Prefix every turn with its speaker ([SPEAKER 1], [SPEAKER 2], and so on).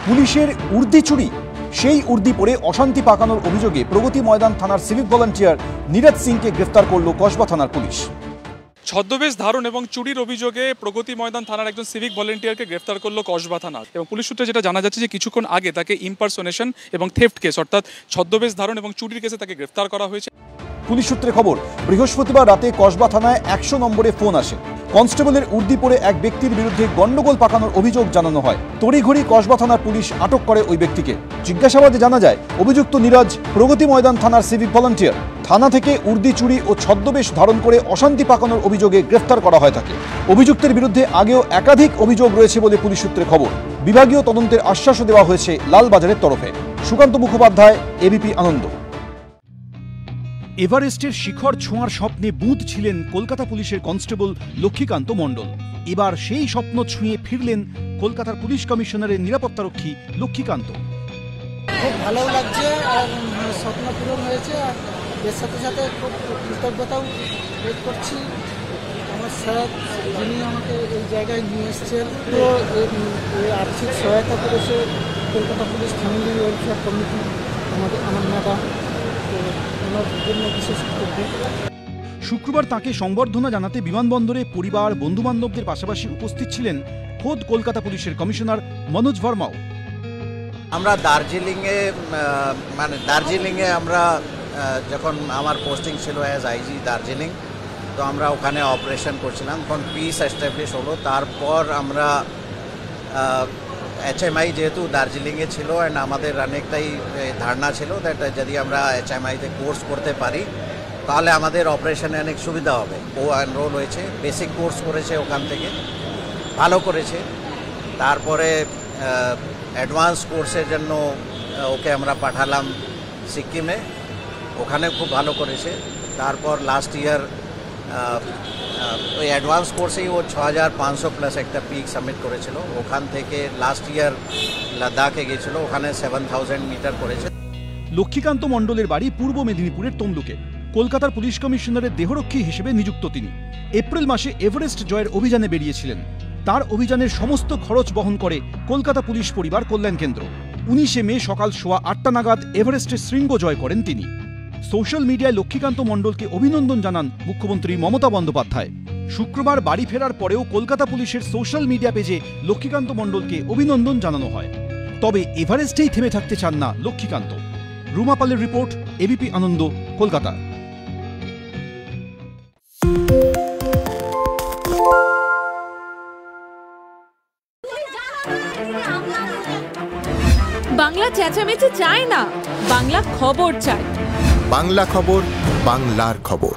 [SPEAKER 1] পুলিশের উর্দি চুরি, সেই উর্দি পরে অশান্তি পাকানোর অভিযোগে প্রগতি ময়দান থানার সিভিক ভলান্টিয়ার নীরজ সিংকে গ্রেফতার করল কসবা থানার পুলিশ।
[SPEAKER 2] ছদ্মবেশ ধারণ এবং চুরির অভিযোগে প্রগতি ময়দান থানার একজন সিভিক ভলেন্টিয়ারকে গ্রেফতার করলো কসবা থানা। এবং পুলিশ সূত্রে যেটা জানা যাচ্ছে যে কিছুক্ষণ আগে তাকে ইম্পারসোনেশন এবং থেফট কেস অর্থাৎ ছদ্মবেশ ধারণ এবং চুরির কেসে তাকে গ্রেফতার করা হয়েছে।
[SPEAKER 1] পুলিশ সূত্রে খবর, বৃহস্পতিবার রাতে কসবা থানায় 100 নম্বরে ফোন আসে। কনস্টেবলের উর্দি পরে এক ব্যক্তির বিরুদ্ধে গন্ডগোল পাকানোর অভিযোগ জানানো হয়। তড়িঘড়ি কসবা থানার পুলিশ আটক করে ওই ব্যক্তিকে। জিজ্ঞাসাবাদে জানা যায় অভিযুক্ত নীরজ প্রগতি ময়দান থানার সিভিক ভলান্টিয়ার। থানা থেকে উর্দি চুরি ও ছদ্মবেশ ধারণ করে অশান্তি পাকানোর অভিযোগে গ্রেফতার করা হয় তাকে। অভিযুক্তের বিরুদ্ধে আগেও একাধিক অভিযোগ রয়েছে বলে পুলিশ সূত্রে খবর। বিভাগীয় তদন্তের আশ্বাসও দেওয়া হয়েছে লালবাজারের তরফে। সুকান্ত মুখোপাধ্যায়, এবিপি আনন্দ। এভারেস্টের শিখর ছোঁয়ার স্বপ্নে বুঁদ ছিলেন কলকাতা পুলিশের কনস্টেবল লক্ষ্মীকান্ত মণ্ডল। এবার সেই স্বপ্ন ছুঁয়ে ফিরলেন কলকাতার পুলিশ কমিশনারের নিরাপত্তারক্ষী লক্ষ্মীকান্ত।
[SPEAKER 3] খুব ভালো লাগছে আর স্বপ্ন পূরণ হয়েছে, আর এর সাথে সাথে খুব কৃতজ্ঞতাও বোধ করছি আমার স্যার, যিনি আমাকে এই জায়গায় নিয়ে এসছেন। তো আর্থিক সহায়তা করেছে Kolkata police family welfare committee, আমার ম্যাডাম, তো ওনার জন্য বিশেষ কৃতজ্ঞ।
[SPEAKER 1] শুক্রবার তাঁকে সংবর্ধনা জানাতে বিমানবন্দরে পরিবার, বন্ধুবান্ধবদের পাশাপাশি উপস্থিত ছিলেন খোদ কলকাতা পুলিশের কমিশনার মনোজ ভার্মাও।
[SPEAKER 4] আমরা দার্জিলিংয়ে আমরা যখন আমার পোস্টিং ছিল অ্যাজ আইজি দার্জিলিং, তো আমরা ওখানে অপারেশন করছিলাম। তখন পিস এস্টাবলিশ হলো। তারপর আমরা HMI যেহেতু দার্জিলিংয়ে ছিল, অ্যান্ড আমাদের অনেকটাই ধারণা ছিল দ্যাট যদি আমরা HMIতে কোর্স করতে পারি তাহলে আমাদের অপারেশনে অনেক সুবিধা হবে। ও এনরোল হয়েছে, বেসিক কোর্স করেছে ওখান থেকে, ভালো করেছে। তারপরে অ্যাডভান্স কোর্সের জন্য ওকে আমরা পাঠালাম সিকিমে, ওখানে খুব ভালো করেছে। তারপর লাস্ট ইয়ার ওই অ্যাডভান্স কোর্সেই ও 6500+ একটা পিক সাবমিট করেছিল। ওখান থেকে লাস্ট ইয়ার লাদাখে গিয়েছিল, ওখানে 7000 মিটার করেছে।
[SPEAKER 1] লক্ষ্মীকান্ত মণ্ডলের বাড়ি পূর্ব মেদিনীপুরের তমলুকে। কলকাতার পুলিশ কমিশনারের দেহরক্ষী হিসেবে নিযুক্ত তিনি। এপ্রিল মাসে এভারেস্ট জয়ের অভিযানে বেরিয়েছিলেন। তার অভিযানের সমস্ত খরচ বহন করে কলকাতা পুলিশ পরিবার কল্যাণ কেন্দ্র। 19শে মে সকাল 8:15 নাগাদ এভারেস্টের শৃঙ্গ জয় করেন তিনি। সোশ্যাল মিডিয়ায় লক্ষ্মীকান্ত মণ্ডলকে অভিনন্দন জানান মুখ্যমন্ত্রী মমতা বন্দ্যোপাধ্যায়। শুক্রবার বাড়ি ফেরার পরেও কলকাতা পুলিশের সোশ্যাল মিডিয়া পেজে লক্ষ্মীকান্ত মণ্ডলকে অভিনন্দন জানানো হয়। তবে এভারেস্টেই থেমে থাকতে চান না লক্ষ্মীকান্ত। রুমা পালের রিপোর্ট, এবিপি আনন্দ, কলকাতা।
[SPEAKER 5] বাংলা চেঁচামেচি চায় না, বাংলা খবর চায়।
[SPEAKER 6] বাংলা খবর, বাংলার খবর।